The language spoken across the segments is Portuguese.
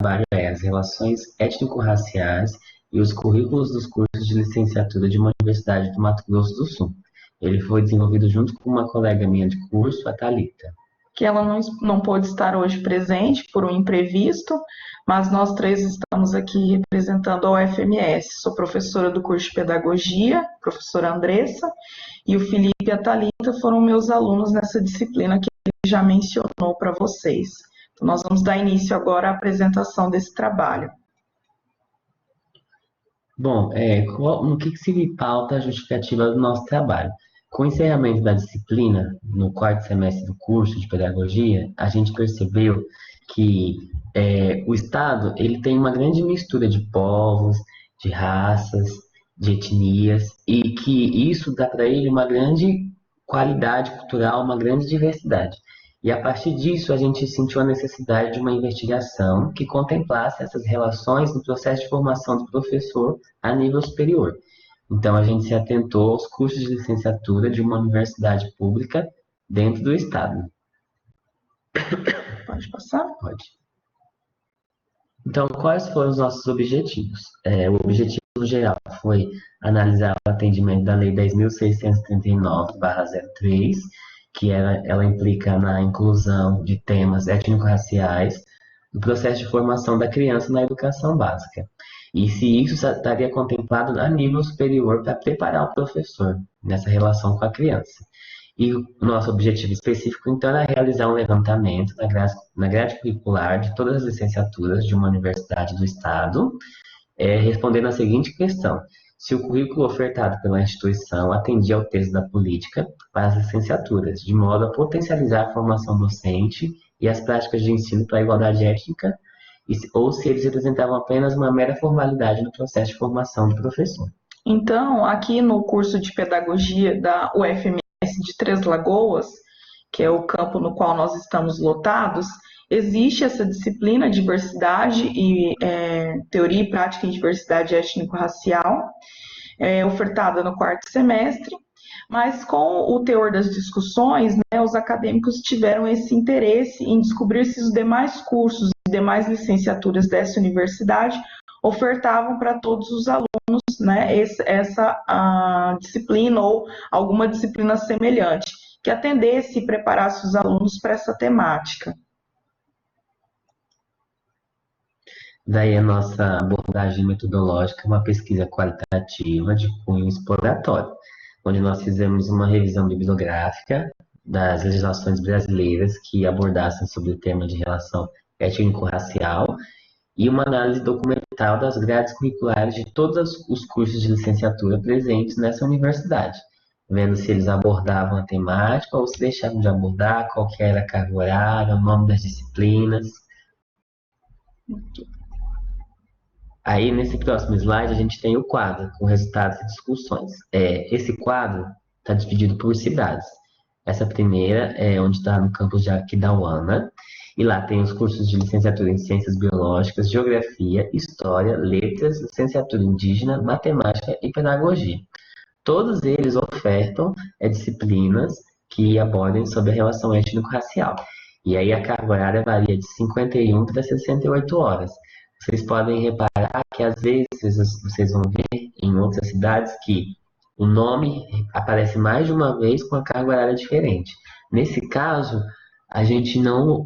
trabalho é as relações étnico-raciais e os currículos dos cursos de licenciatura de uma universidade do Mato Grosso do Sul. Ele foi desenvolvido junto com uma colega minha de curso, a Thalita. Que ela não pôde estar hoje presente por um imprevisto, mas nós três estamos aqui representando a UFMS. Sou professora do curso de Pedagogia, professora Andressa, e o Felipe e a Thalita foram meus alunos nessa disciplina que ele já mencionou para vocês. Então, nós vamos dar início agora à apresentação desse trabalho. Bom, no que se pauta a justificativa do nosso trabalho? Com o encerramento da disciplina, no quarto semestre do curso de Pedagogia, a gente percebeu que o Estado ele tem uma grande mistura de povos, de raças, de etnias, e que isso dá para ele uma grande qualidade cultural, uma grande diversidade. E a partir disso, a gente sentiu a necessidade de uma investigação que contemplasse essas relações no processo de formação do professor a nível superior. Então, a gente se atentou aos cursos de licenciatura de uma universidade pública dentro do Estado. Pode passar? Pode. Então, quais foram os nossos objetivos? O objetivo geral foi analisar o atendimento da Lei 10.639/03, que ela implica na inclusão de temas étnico-raciais no processo de formação da criança na educação básica. E se isso estaria contemplado a nível superior para preparar o professor nessa relação com a criança. E o nosso objetivo específico, então, era realizar um levantamento na grade curricular de todas as licenciaturas de uma universidade do Estado, respondendo a seguinte questão: se o currículo ofertado pela instituição atendia ao texto da política para as licenciaturas, de modo a potencializar a formação docente e as práticas de ensino para a igualdade étnica, ou se eles representavam apenas uma mera formalidade no processo de formação do professor. Então, aqui no curso de Pedagogia da UFMS de Três Lagoas, que é o campo no qual nós estamos lotados, existe essa disciplina Diversidade e Teoria e Prática em Diversidade Étnico-Racial, ofertada no quarto semestre, mas com o teor das discussões, os acadêmicos tiveram esse interesse em descobrir se os demais cursos e demais licenciaturas dessa universidade ofertavam para todos os alunos essa disciplina ou alguma disciplina semelhante, que atendesse e preparasse os alunos para essa temática. Daí a nossa abordagem metodológica é uma pesquisa qualitativa de cunho exploratório, onde nós fizemos uma revisão bibliográfica das legislações brasileiras que abordassem sobre o tema de relação étnico-racial e uma análise documental das grades curriculares de todos os cursos de licenciatura presentes nessa universidade, vendo se eles abordavam a temática ou se deixavam de abordar, qual que era a carga horária, o nome das disciplinas. Aí, nesse próximo slide, a gente tem o quadro com resultados e discussões. Esse quadro está dividido por cidades. Essa primeira é onde está no campus de Aquidauana, e lá tem os cursos de licenciatura em Ciências Biológicas, Geografia, História, Letras, Licenciatura Indígena, Matemática e Pedagogia. Todos eles ofertam disciplinas que abordem sobre a relação étnico-racial. E aí a carga horária varia de 51 para 68 horas. Vocês podem reparar que às vezes vocês vão ver em outras cidades que o nome aparece mais de uma vez com a carga horária diferente. Nesse caso, a gente não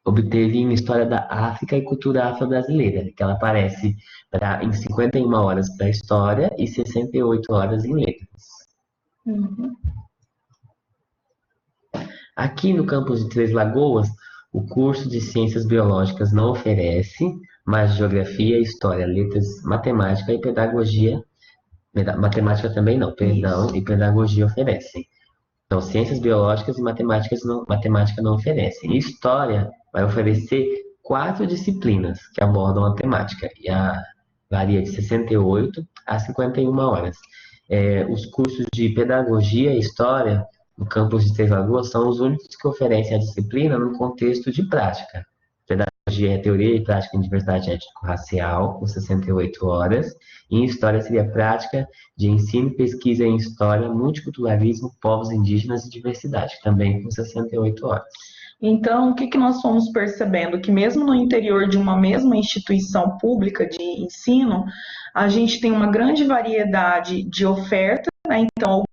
obteve em História da África e Cultura Afro-Brasileira, que ela aparece em 51 horas para História e 68 horas em Letras. Uhum. Aqui no campus de Três Lagoas, o curso de Ciências Biológicas não oferece, mas Geografia, História, Letras, Matemática e Pedagogia, Matemática também não, perdão, e Pedagogia oferecem. Então, Ciências Biológicas e Matemática não oferecem. E História vai oferecer 4 disciplinas que abordam a temática, e varia de 68 a 51 horas. Os cursos de Pedagogia e História no campus de Três Lagoas são os únicos que oferecem a disciplina no contexto de prática. Pedagogia é Teoria e Prática em Diversidade Étnico-Racial, com 68 horas. E em História seria Prática de Ensino e Pesquisa em História, Multiculturalismo, Povos Indígenas e Diversidade, também com 68 horas. Então, o que que nós fomos percebendo? Que mesmo no interior de uma mesma instituição pública de ensino, a gente tem uma grande variedade de ofertas, né? Então,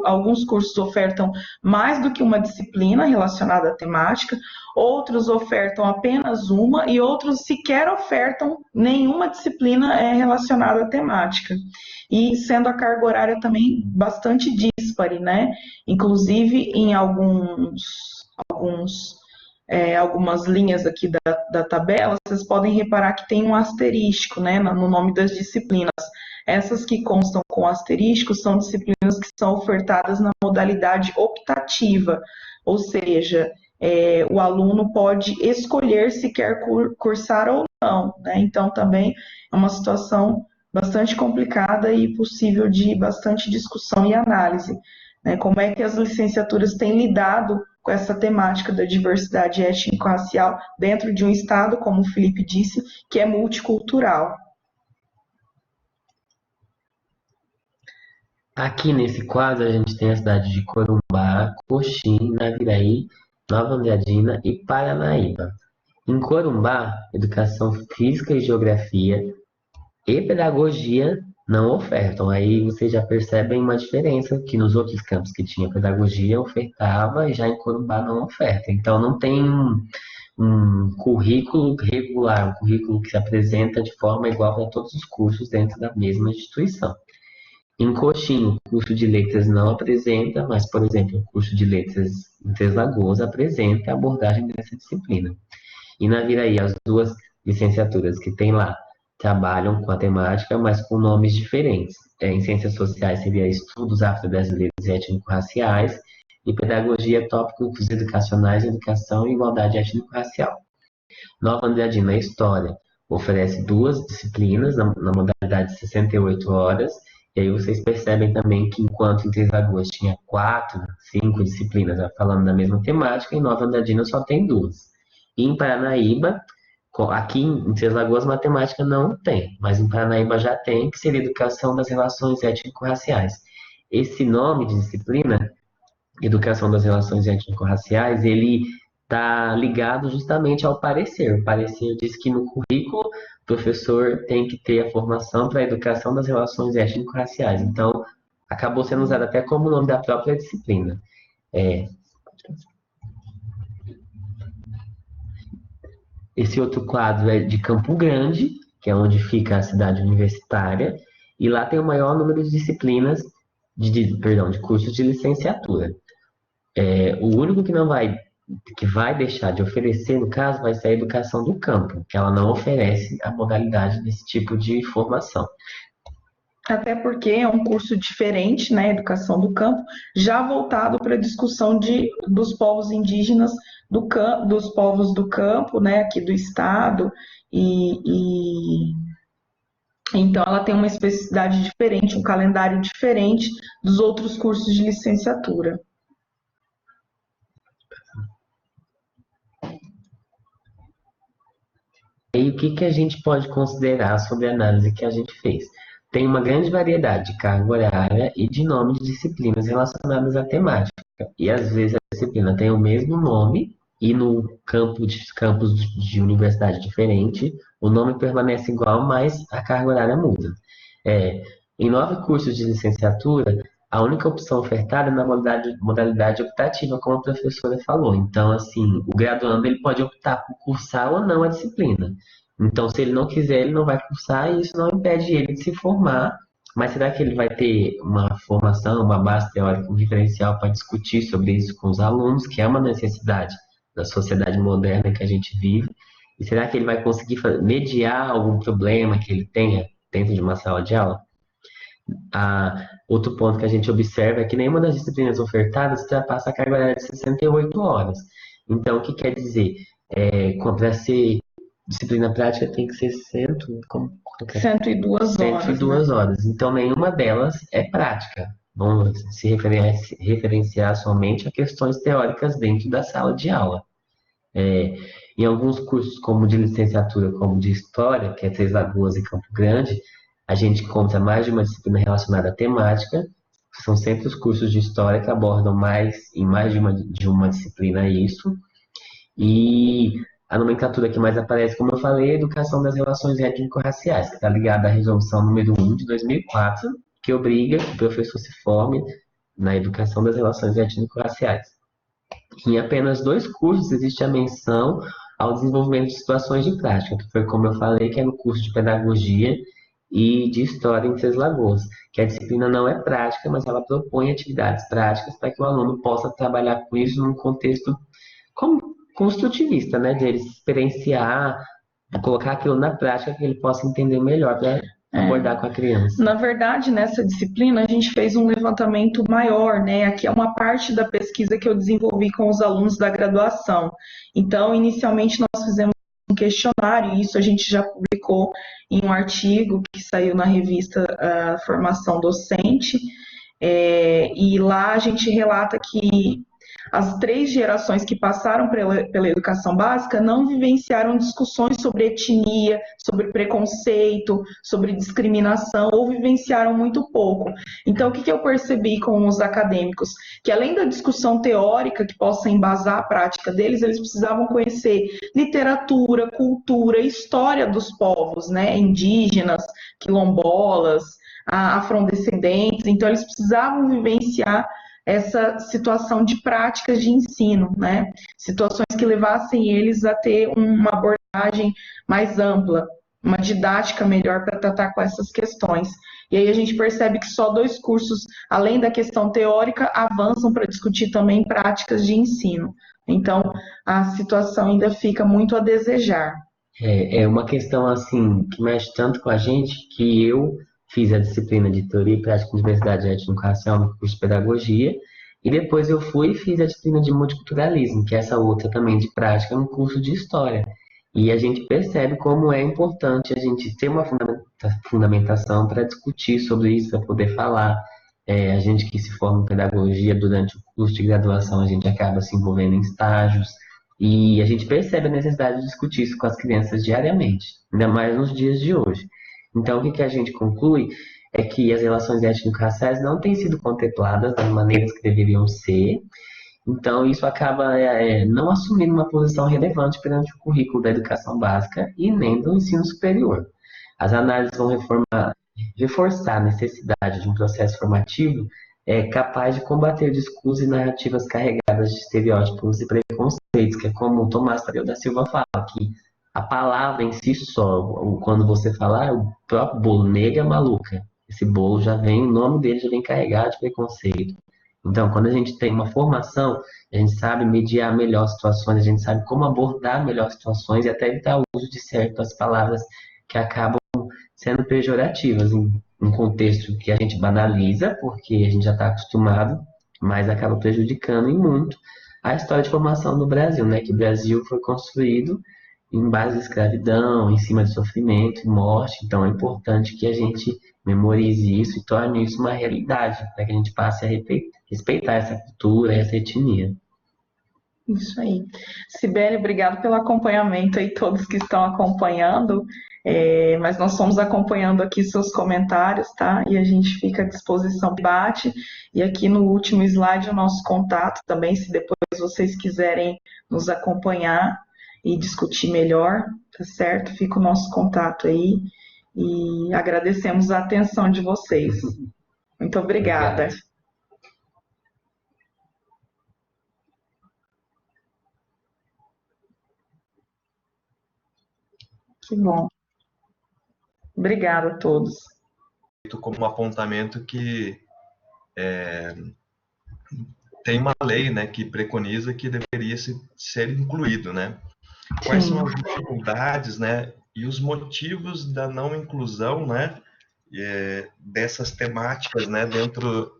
alguns cursos ofertam mais do que uma disciplina relacionada à temática, outros ofertam apenas uma e outros sequer ofertam nenhuma disciplina relacionada à temática. E sendo a carga horária também bastante díspare, né? Inclusive em algumas linhas aqui da tabela, vocês podem reparar que tem um asterístico, né, no nome das disciplinas. Essas que constam com asterístico são disciplinas que são ofertadas na modalidade optativa, ou seja, o aluno pode escolher se quer cursar ou não, né? Então também é uma situação bastante complicada e possível de bastante discussão e análise, né? Como é que as licenciaturas têm lidado com essa temática da diversidade étnico-racial dentro de um estado, como o Felipe disse, que é multicultural. Aqui nesse quadro a gente tem a cidade de Corumbá, Coxim, Naviraí, Nova Andradina e Paranaíba. Em Corumbá, educação física e geografia e pedagogia não ofertam. Aí vocês já percebem uma diferença que nos outros campos que tinha pedagogia ofertava e já em Corumbá não oferta. Então não tem um currículo regular, um currículo que se apresenta de forma igual para todos os cursos dentro da mesma instituição. Em Coxim, o curso de letras não apresenta, mas, por exemplo, o curso de letras em Três Lagoas apresenta a abordagem dessa disciplina. E na Viraí, as duas licenciaturas que tem lá trabalham com a temática, mas com nomes diferentes. Em Ciências Sociais seria Estudos Afro-Brasileiros e Étnico-Raciais, e Pedagogia, Tópicos Educacionais, Educação e Igualdade Étnico-Racial. Nova Andradina, História, oferece duas disciplinas na modalidade de 68 horas, e aí vocês percebem também que enquanto em Três Lagoas tinha 4, 5 disciplinas falando da mesma temática, em Nova Andradina só tem duas. E em Paranaíba, aqui em Três Lagoas, matemática não tem, mas em Paranaíba já tem, que seria Educação das Relações Étnico-Raciais. Esse nome de disciplina, Educação das Relações Étnico-Raciais, ele está ligado justamente ao parecer. O parecer diz que no currículo o professor tem que ter a formação para a educação das relações étnico-raciais. Então, acabou sendo usado até como nome da própria disciplina. Esse outro quadro é de Campo Grande, que é onde fica a cidade universitária, e lá tem o maior número de disciplinas, de cursos de licenciatura. O único que vai deixar de oferecer, no caso, vai ser a educação do campo, que ela não oferece a modalidade desse tipo de formação. Até porque é um curso diferente, né, Educação do Campo, já voltado para a discussão dos povos indígenas, dos povos do campo, né, aqui do estado, então ela tem uma especificidade diferente, um calendário diferente dos outros cursos de licenciatura. E o que a gente pode considerar sobre a análise que a gente fez? Tem uma grande variedade de carga horária e de nome de disciplinas relacionadas à temática. E às vezes a disciplina tem o mesmo nome e no campus de universidade diferente, o nome permanece igual, mas a carga horária muda. Em 9 cursos de licenciatura, a única opção ofertada é na modalidade optativa, como a professora falou. Então, assim, o graduando ele pode optar por cursar ou não a disciplina. Então, se ele não quiser, ele não vai cursar e isso não impede ele de se formar. Mas será que ele vai ter uma formação, uma base teórica, um referencial para discutir sobre isso com os alunos, que é uma necessidade da sociedade moderna que a gente vive? E será que ele vai conseguir mediar algum problema que ele tenha dentro de uma sala de aula? Outro ponto que a gente observa é que nenhuma das disciplinas ofertadas ultrapassa a carga horária de 68 horas. Então, o que quer dizer? Para ser disciplina prática tem que ser 102 horas. 102 horas. Então, nenhuma delas é prática. Vamos se referenciar somente a questões teóricas dentro da sala de aula. Em alguns cursos, como de licenciatura, como de História, que é Três Lagoas e Campo Grande, a gente encontra mais de uma disciplina relacionada à temática. São sempre os cursos de História que abordam em mais de uma disciplina isso. E a nomenclatura que mais aparece, como eu falei, é a Educação das Relações Étnico-Raciais, que está ligada à Resolução número 1 de 2004, que obriga que o professor se forme na Educação das Relações Étnico-Raciais. Em apenas 2 cursos existe a menção ao desenvolvimento de situações de prática, que foi como eu falei, que é no curso de Pedagogia e de História em Três Lagoas, que a disciplina não é prática, mas ela propõe atividades práticas para que o aluno possa trabalhar com isso num contexto construtivista, né, de ele experienciar, colocar aquilo na prática, que ele possa entender melhor para abordar com a criança. Na verdade, nessa disciplina, a gente fez um levantamento maior, né? Aqui é uma parte da pesquisa que eu desenvolvi com os alunos da graduação. Então, inicialmente, nós fizemos um questionário, e isso a gente já publicou em um artigo que saiu na revista Formação Docente, e lá a gente relata que as 3 gerações que passaram pela educação básica não vivenciaram discussões sobre etnia, sobre preconceito, sobre discriminação, ou vivenciaram muito pouco. Então, o que eu percebi com os acadêmicos? Que além da discussão teórica que possa embasar a prática deles, eles precisavam conhecer literatura, cultura, história dos povos, né, indígenas, quilombolas, afrodescendentes. Então, eles precisavam vivenciar essa situação de práticas de ensino, né? Situações que levassem eles a ter uma abordagem mais ampla, uma didática melhor para tratar com essas questões. E aí a gente percebe que só 2 cursos, além da questão teórica, avançam para discutir também práticas de ensino. Então, a situação ainda fica muito a desejar. É uma questão assim que mexe tanto com a gente que eu fiz a disciplina de Teoria e Prática de Diversidade Étnico-Racial no curso de Pedagogia e depois eu fui e fiz a disciplina de Multiculturalismo, que é essa outra também de prática no curso de História. E a gente percebe como é importante a gente ter uma fundamentação para discutir sobre isso, para poder falar. A gente que se forma em pedagogia durante o curso de graduação, a gente acaba se envolvendo em estágios, e a gente percebe a necessidade de discutir isso com as crianças diariamente, ainda mais nos dias de hoje. Então, o que que a gente conclui é que as relações étnico-raciais não têm sido contempladas das maneiras que deveriam ser, então isso acaba não assumindo uma posição relevante perante o currículo da educação básica e nem do ensino superior. As análises vão reforçar a necessidade de um processo formativo capaz de combater discursos e narrativas carregadas de estereótipos e preconceitos, que é como o Tomás Tadeu da Silva fala, que a palavra em si só, quando você falar, o próprio bolo negra maluca, esse bolo já vem, o nome dele já vem carregado de preconceito. Então, quando a gente tem uma formação, a gente sabe mediar melhor situações, a gente sabe como abordar melhor situações e até evitar o uso de certas palavras que acabam sendo pejorativas em um contexto que a gente banaliza, porque a gente já está acostumado, mas acaba prejudicando em muito a história de formação do Brasil, né? Que o Brasil foi construído em base de escravidão, em cima de sofrimento e morte, então é importante que a gente memorize isso e torne isso uma realidade, para que a gente passe a respeitar essa cultura, essa etnia. Isso aí. Sibeli, obrigado pelo acompanhamento aí, todos que estão acompanhando. Mas nós estamos acompanhando aqui seus comentários, tá? E a gente fica à disposição para debate. E aqui no último slide o nosso contato também, se depois vocês quiserem nos acompanhar e discutir melhor, tá certo? Fica o nosso contato aí. E agradecemos a atenção de vocês. Muito obrigada. Obrigado. Que bom. Obrigada a todos. Como um apontamento que tem uma lei, né, que preconiza que deveria ser incluído, né? Quais são as dificuldades, né, e os motivos da não inclusão, né, dessas temáticas, né, dentro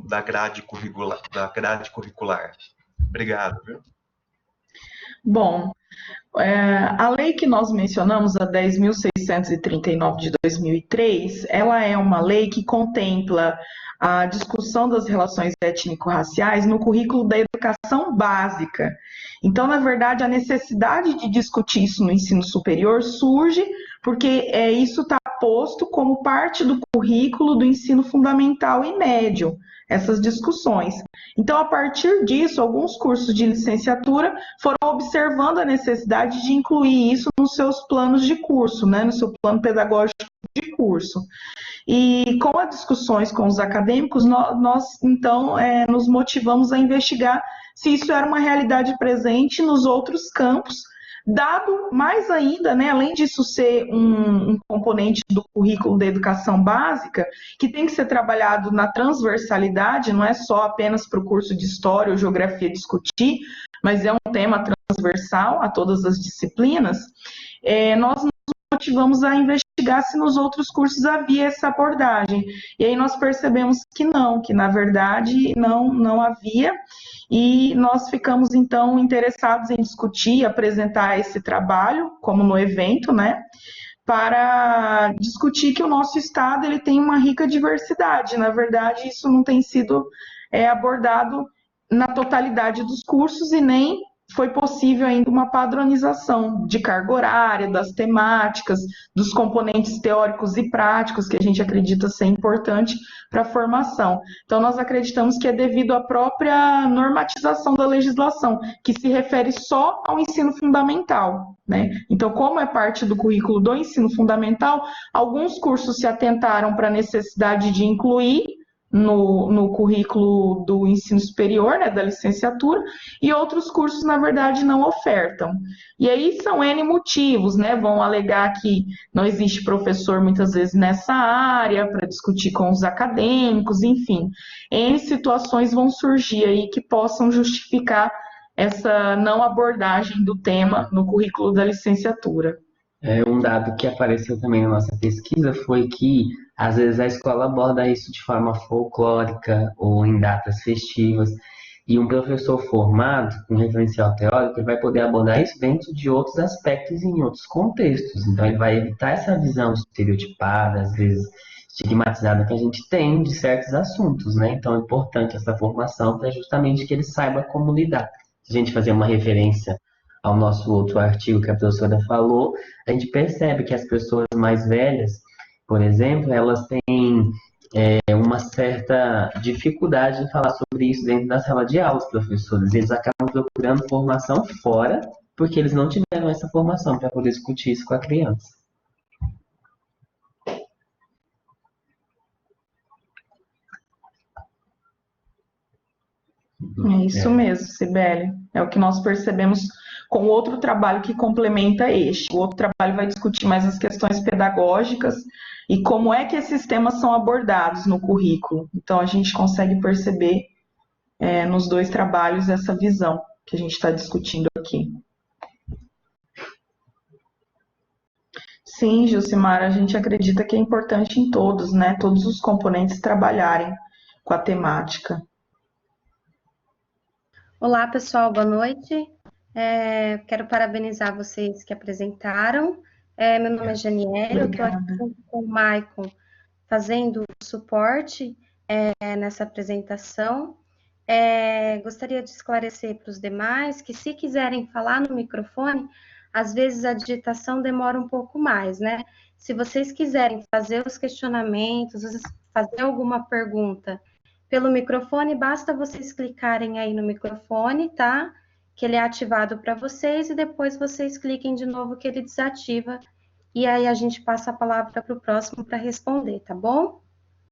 da grade curricular? Obrigado, viu? Bom, a lei que nós mencionamos, a 10.639 de 2003, ela é uma lei que contempla a discussão das relações étnico-raciais no currículo da educação básica. Então, na verdade, a necessidade de discutir isso no ensino superior surge porque isso está posto como parte do currículo do ensino fundamental e médio, essas discussões. Então, a partir disso, alguns cursos de licenciatura foram observando a necessidade de incluir isso nos seus planos de curso, né, no seu plano pedagógico de curso. E com as discussões com os acadêmicos, nós então, nos motivamos a investigar se isso era uma realidade presente nos outros campos, dado mais ainda, né, além disso ser um componente do currículo da educação básica, que tem que ser trabalhado na transversalidade, não é só apenas para o curso de História ou Geografia discutir, mas é um tema transversal a todas as disciplinas, nós nos motivamos a investigar se nos outros cursos havia essa abordagem. E aí nós percebemos que não, que na verdade não havia, e nós ficamos então interessados em discutir e apresentar esse trabalho, como no evento, né, para discutir que o nosso estado ele tem uma rica diversidade. Na verdade, isso não tem sido abordado na totalidade dos cursos e nem foi possível ainda uma padronização de carga horária, das temáticas, dos componentes teóricos e práticos, que a gente acredita ser importante para a formação. Então, nós acreditamos que é devido à própria normatização da legislação, que se refere só ao ensino fundamental, né? Então, como é parte do currículo do ensino fundamental, alguns cursos se atentaram para a necessidade de incluir no currículo do ensino superior, né, da licenciatura, e outros cursos, na verdade, não ofertam. E aí são N motivos, né, vão alegar que não existe professor, muitas vezes, nessa área, para discutir com os acadêmicos, enfim. N situações vão surgir aí que possam justificar essa não abordagem do tema no currículo da licenciatura. Um dado que apareceu também na nossa pesquisa foi que, às vezes, a escola aborda isso de forma folclórica ou em datas festivas, e um professor formado, com referencial teórico, ele vai poder abordar isso dentro de outros aspectos e em outros contextos. Então, ele vai evitar essa visão estereotipada, às vezes estigmatizada, que a gente tem de certos assuntos, né? Então, é importante essa formação para justamente que ele saiba como lidar. Se a gente fazer uma referência ao nosso outro artigo que a professora falou, a gente percebe que as pessoas mais velhas, por exemplo, elas têm uma certa dificuldade em falar sobre isso dentro da sala de aula, os professores. Eles acabam procurando formação fora, porque eles não tiveram essa formação para poder discutir isso com a criança. É isso mesmo, Cibele. É o que nós percebemos com outro trabalho que complementa este. O outro trabalho vai discutir mais as questões pedagógicas e como é que esses temas são abordados no currículo. Então, a gente consegue perceber nos dois trabalhos essa visão que a gente está discutindo aqui. Sim, Gilcimar, a gente acredita que é importante em todos, né? Todos os componentes trabalharem com a temática. Olá, pessoal, boa noite. Quero parabenizar vocês que apresentaram. Meu nome é Janiele, eu estou aqui junto com o Maicon fazendo suporte nessa apresentação. Gostaria de esclarecer para os demais que, se quiserem falar no microfone, às vezes a digitação demora um pouco mais, né? Se vocês quiserem fazer os questionamentos, fazer alguma pergunta pelo microfone, basta vocês clicarem aí no microfone, tá? Que ele é ativado para vocês e depois vocês cliquem de novo que ele desativa e aí a gente passa a palavra para o próximo para responder, tá bom?